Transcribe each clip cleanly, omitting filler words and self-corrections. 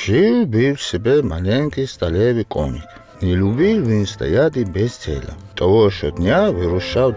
Жил-был себе маленький сталевый коник. Не любил він стояти без цели. Того щодня вирушав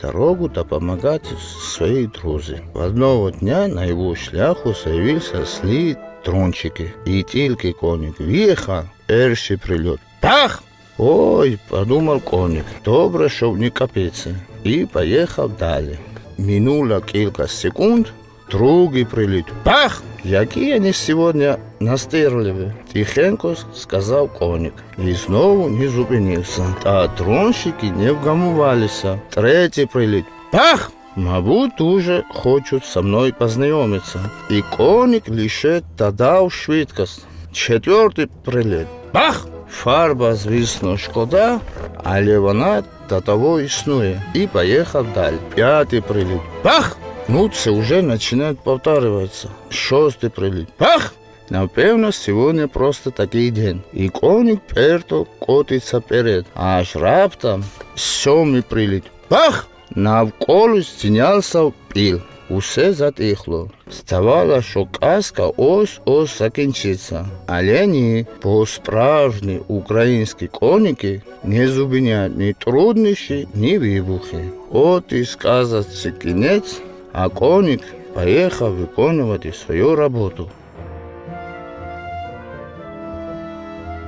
дорогу та помагати своїй друзі. Одного дня на його шляху з'явився слід трончики. І тільки коник в'їхав, перший прильот. Пах! Ой, подумав коник, добре, що не капець. І поїхав далі. Минуло кілька секунд, другий приліт. Пах! Які вони сьогодні настирливі, тихенько сказав коник. І знову не зупинився. Та тронщики не вгамувалися. Третій приліт. Пах! Мабуть, дуже хочуть зі мною познайомитися. І коник лише додав швидкість. Четвертий приліт. Пах! Фарба, звісно, шкода, але вона до того існує. І поїхав далі. П'ятий приліт. Пах! Ну, це вже починає повторюватися. Шостий приліт. Пах! Напевно, сьогодні просто такий день. І коник перто котиться перед. Аж раптом сьомий приліт. Пах! Навколо здійнявся пил. Усе затихло. Здавалося, що казка ось закінчиться. Але ні, бо справжні українські коники не зупиняють ні труднощі, ні вибухи. От і сказці кінець, а коник поїхав виконувати свою роботу.